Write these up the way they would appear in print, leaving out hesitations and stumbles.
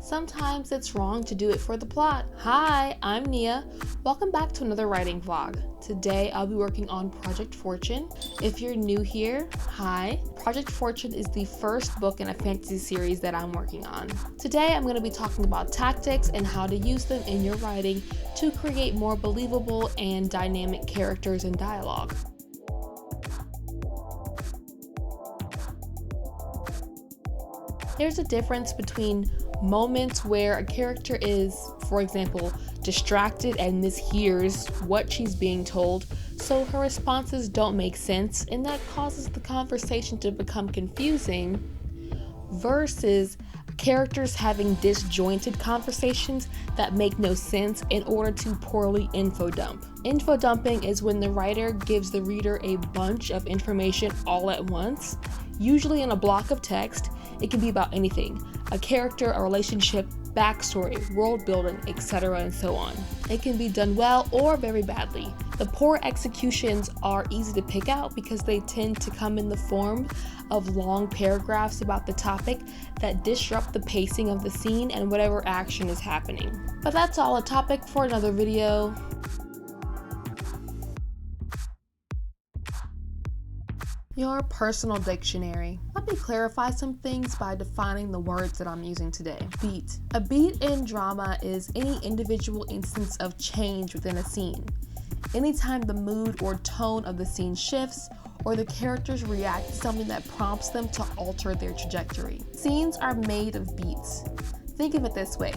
Sometimes it's wrong to do it for the plot. Hi, I'm Nia. Welcome back to another writing vlog. Today I'll be working on Project Fortune. If you're new here, hi. Project Fortune is the first book in a fantasy series that I'm working on. Today I'm going to be talking about tactics and how to use them in your writing to create more believable and dynamic characters and dialogue. There's a difference between moments where a character is, for example, distracted and mishears what she's being told, so her responses don't make sense, and that causes the conversation to become confusing, versus characters having disjointed conversations that make no sense in order to poorly info dump. Info dumping is when the writer gives the reader a bunch of information all at once, usually in a block of text. It can be about anything, a character, a relationship, backstory, world building, etc. and so on. It can be done well or very badly. The poor executions are easy to pick out because they tend to come in the form of long paragraphs about the topic that disrupt the pacing of the scene and whatever action is happening. But that's all a topic for another video. Your personal dictionary. Let me clarify some things by defining the words that I'm using today. Beat. A beat in drama is any individual instance of change within a scene. Anytime the mood or tone of the scene shifts, or the characters react to something that prompts them to alter their trajectory. Scenes are made of beats. Think of it this way.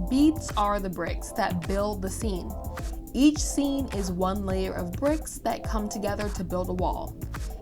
Beats are the bricks that build the scene. Each scene is one layer of bricks that come together to build a wall.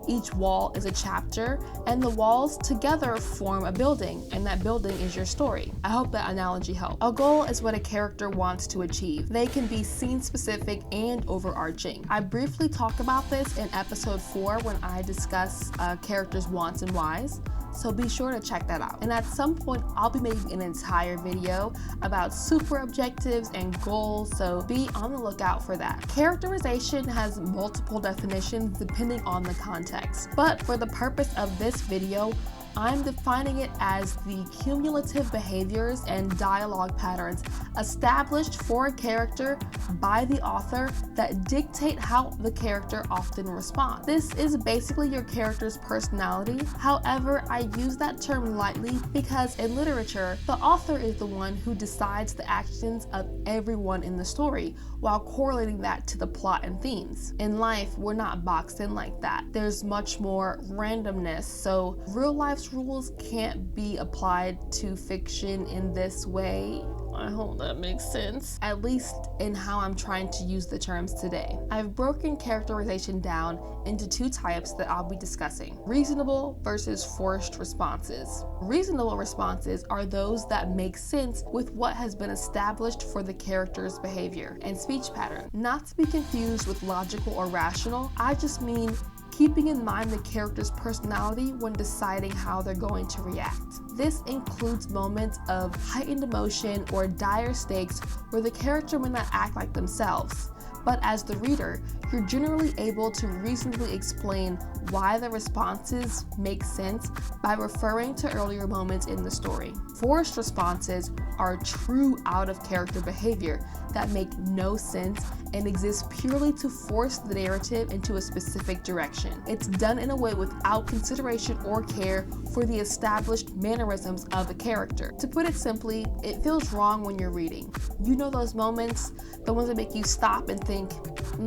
Each wall is a chapter, and the walls together form a building, and that building is your story. I hope that analogy helped. A goal is what a character wants to achieve. They can be scene-specific and overarching. I briefly talk about this in episode 4 when I discuss characters' wants and whys, so be sure to check that out. And at some point, I'll be making an entire video about super objectives and goals, so be on the lookout for that. Characterization has multiple definitions depending on the context, but for the purpose of this video, I'm defining it as the cumulative behaviors and dialogue patterns established for a character by the author that dictate how the character often responds. This is basically your character's personality. However, I use that term lightly because in literature, the author is the one who decides the actions of everyone in the story while correlating that to the plot and themes. In life, we're not boxed in like that. There's much more randomness, so real life's rules can't be applied to fiction in this way. I hope that makes sense, at least in how I'm trying to use the terms today. I've broken characterization down into two types that I'll be discussing: reasonable versus forced responses. Reasonable responses are those that make sense with what has been established for the character's behavior and speech pattern. Not to be confused with logical or rational, I just mean keeping in mind the character's personality when deciding how they're going to react. This includes moments of heightened emotion or dire stakes where the character may not act like themselves. But as the reader, you're generally able to reasonably explain why the responses make sense by referring to earlier moments in the story. Forced responses are true out-of-character behavior that make no sense and exist purely to force the narrative into a specific direction. It's done in a way without consideration or care for the established mannerisms of a character. To put it simply, it feels wrong when you're reading. You know those moments, the ones that make you stop and think,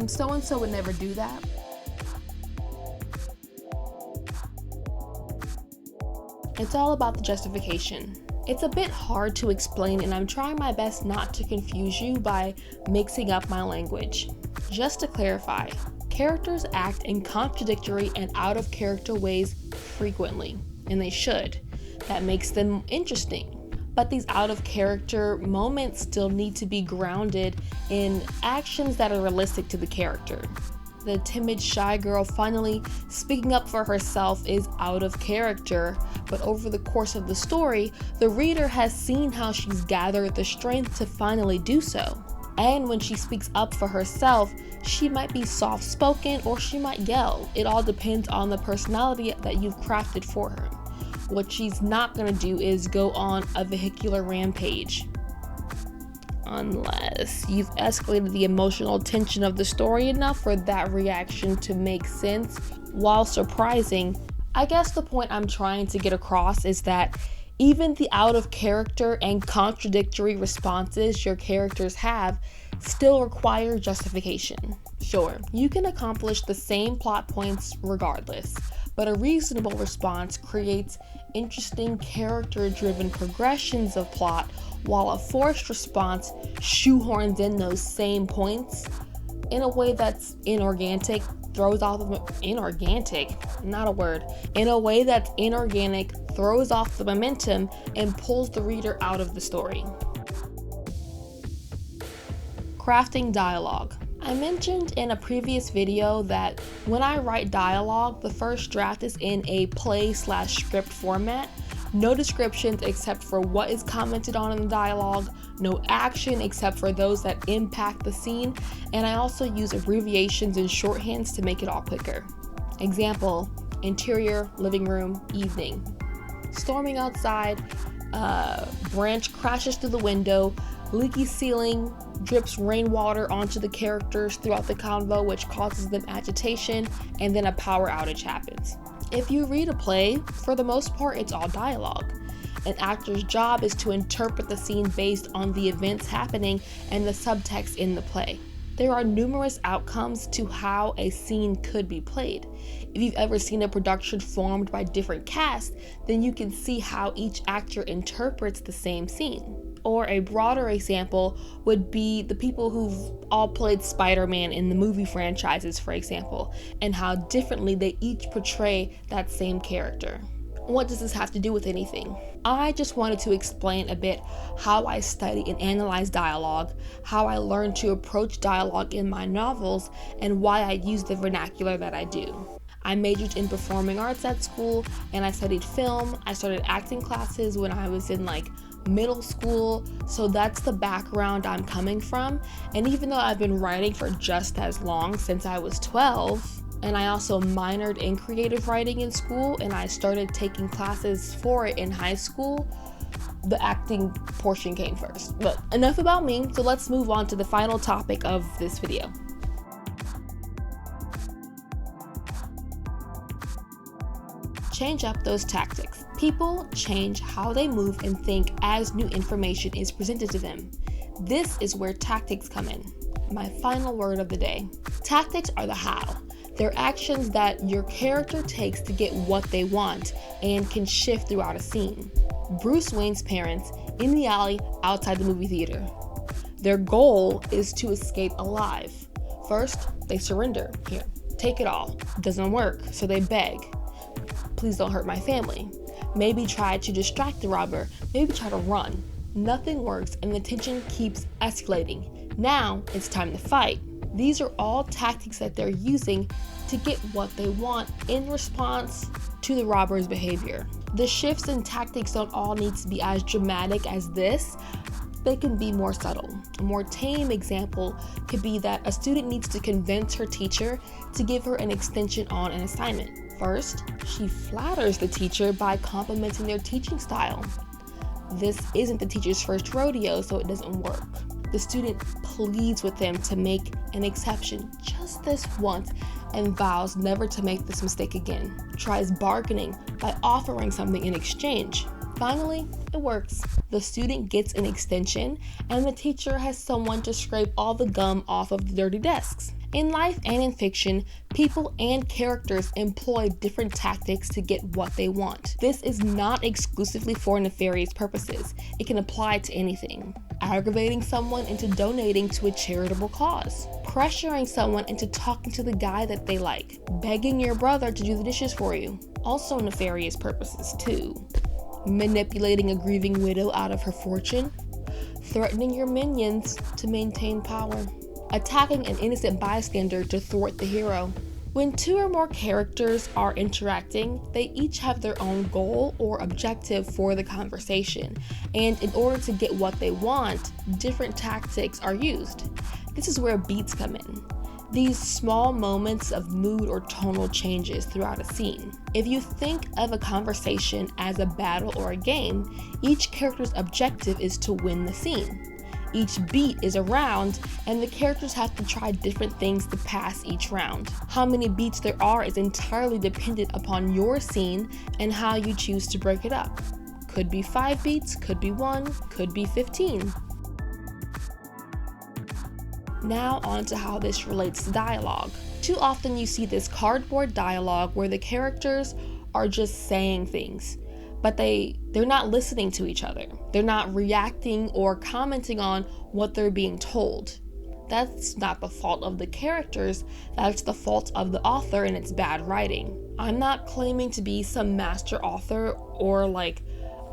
so-and-so would never do that. It's all about the justification. It's a bit hard to explain, and I'm trying my best not to confuse you by mixing up my language. Just to clarify, characters act in contradictory and out-of-character ways frequently, and they should. That makes them interesting. But these out-of-character moments still need to be grounded in actions that are realistic to the character. The timid, shy girl finally speaking up for herself is out of character, but over the course of the story, the reader has seen how she's gathered the strength to finally do so. And when she speaks up for herself, she might be soft-spoken or she might yell. It all depends on the personality that you've crafted for her. What she's not going to do is go on a vehicular rampage. Unless you've escalated the emotional tension of the story enough for that reaction to make sense. While surprising, I guess the point I'm trying to get across is that even the out of character and contradictory responses your characters have still require justification. Sure, you can accomplish the same plot points regardless, but a reasonable response creates interesting character-driven progressions of plot, while a forced response shoehorns in those same points in a way that's inorganic, throws off the momentum and pulls the reader out of the story. Crafting dialogue. I mentioned in a previous video that when I write dialogue, the first draft is in a play/script format. No descriptions except for what is commented on in the dialogue, no action except for those that impact the scene, and I also use abbreviations and shorthands to make it all quicker. Example, interior, living room, evening. Storming outside, branch crashes through the window, leaky ceiling drips rainwater onto the characters throughout the convo, which causes them agitation, and then a power outage happens. If you read a play, for the most part, it's all dialogue. An actor's job is to interpret the scene based on the events happening and the subtext in the play. There are numerous outcomes to how a scene could be played. If you've ever seen a production formed by different casts, then you can see how each actor interprets the same scene. Or a broader example would be the people who've all played Spider-Man in the movie franchises, for example, and how differently they each portray that same character. What does this have to do with anything? I just wanted to explain a bit how I study and analyze dialogue, how I learned to approach dialogue in my novels, and why I use the vernacular that I do. I majored in performing arts at school, and I studied film. I started acting classes when I was in middle school, so that's the background I'm coming from. And even though I've been writing for just as long, since I was 12, and I also minored in creative writing in school, and I started taking classes for it in high school, the acting portion came first. But enough about me, so let's move on to the final topic of this video. Change up those tactics. People change how they move and think as new information is presented to them. This is where tactics come in. My final word of the day. Tactics are the how. They're actions that your character takes to get what they want and can shift throughout a scene. Bruce Wayne's parents in the alley outside the movie theater. Their goal is to escape alive. First, they surrender. Here, take it all. Doesn't work, so they beg. Please don't hurt my family. Maybe try to distract the robber. Maybe try to run. Nothing works and the tension keeps escalating. Now it's time to fight. These are all tactics that they're using to get what they want in response to the robber's behavior. The shifts in tactics don't all need to be as dramatic as this. They can be more subtle. A more tame example could be that a student needs to convince her teacher to give her an extension on an assignment. First, she flatters the teacher by complimenting their teaching style. This isn't the teacher's first rodeo, so it doesn't work. The student pleads with them to make an exception just this once and vows never to make this mistake again. Tries bargaining by offering something in exchange. Finally, it works. The student gets an extension and the teacher has someone to scrape all the gum off of the dirty desks. In life and in fiction, people and characters employ different tactics to get what they want. This is not exclusively for nefarious purposes. It can apply to anything. Aggravating someone into donating to a charitable cause. Pressuring someone into talking to the guy that they like. Begging your brother to do the dishes for you. Also nefarious purposes too. Manipulating a grieving widow out of her fortune. Threatening your minions to maintain power. Attacking an innocent bystander to thwart the hero. When two or more characters are interacting, they each have their own goal or objective for the conversation, and in order to get what they want, different tactics are used. This is where beats come in. these small moments of mood or tonal changes throughout a scene. If you think of a conversation as a battle or a game, each character's objective is to win the scene. Each beat is a round, and the characters have to try different things to pass each round. How many beats there are is entirely dependent upon your scene and how you choose to break it up. Could be 5 beats, could be 1, could be 15. Now on to how this relates to dialogue. Too often you see this cardboard dialogue where the characters are just saying things, but they're not listening to each other. They're not reacting or commenting on what they're being told. That's not the fault of the characters, that's the fault of the author and it's bad writing. I'm not claiming to be some master author or like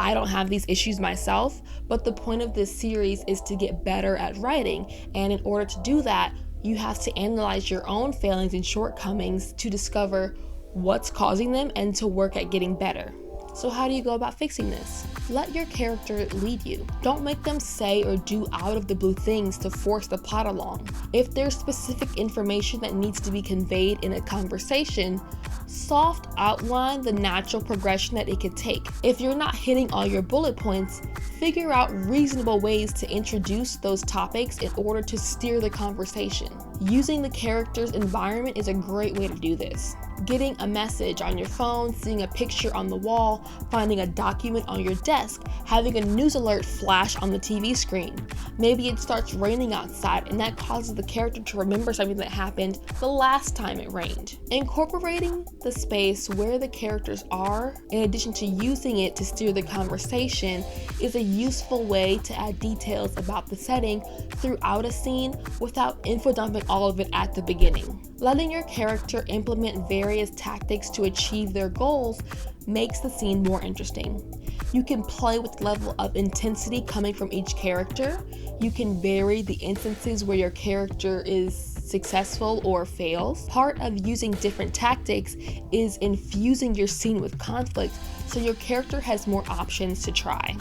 I don't have these issues myself, but the point of this series is to get better at writing, and in order to do that, you have to analyze your own failings and shortcomings to discover what's causing them and to work at getting better. So how do you go about fixing this? Let your character lead you. Don't make them say or do out of the blue things to force the plot along. If there's specific information that needs to be conveyed in a conversation, soft outline the natural progression that it could take. If you're not hitting all your bullet points, figure out reasonable ways to introduce those topics in order to steer the conversation. Using the character's environment is a great way to do this. Getting a message on your phone, seeing a picture on the wall, finding a document on your desk, having a news alert flash on the TV screen. Maybe it starts raining outside and that causes the character to remember something that happened the last time it rained. Incorporating the space where the characters are, in addition to using it to steer the conversation, is a useful way to add details about the setting throughout a scene without info dumping all of it at the beginning. Letting your character implement various tactics to achieve their goals makes the scene more interesting. You can play with the level of intensity coming from each character. You can vary the instances where your character is successful or fails. Part of using different tactics is infusing your scene with conflict so your character has more options to try.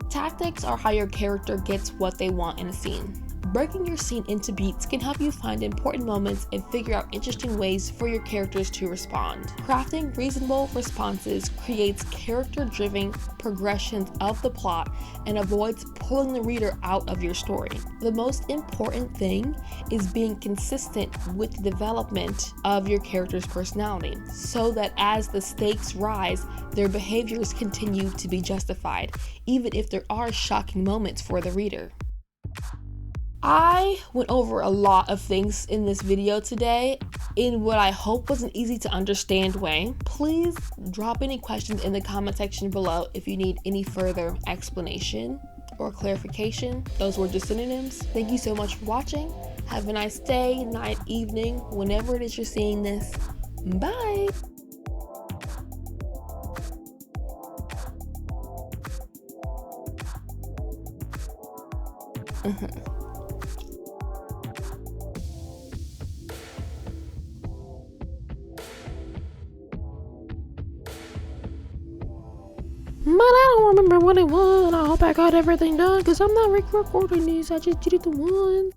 Tactics are how your character gets what they want in a scene. Breaking your scene into beats can help you find important moments and figure out interesting ways for your characters to respond. Crafting reasonable responses creates character-driven progressions of the plot and avoids pulling the reader out of your story. The most important thing is being consistent with the development of your character's personality, so that as the stakes rise, their behaviors continue to be justified, even if there are shocking moments for the reader. I went over a lot of things in this video today in what I hope was an easy to understand way. Please drop any questions in the comment section below if you need any further explanation or clarification. Those were just synonyms. Thank you so much for watching. Have a nice day, night, evening, whenever it is you're seeing this. Bye! But I don't remember what it was. I hope I got everything done because I'm not recording these. I just did it the one.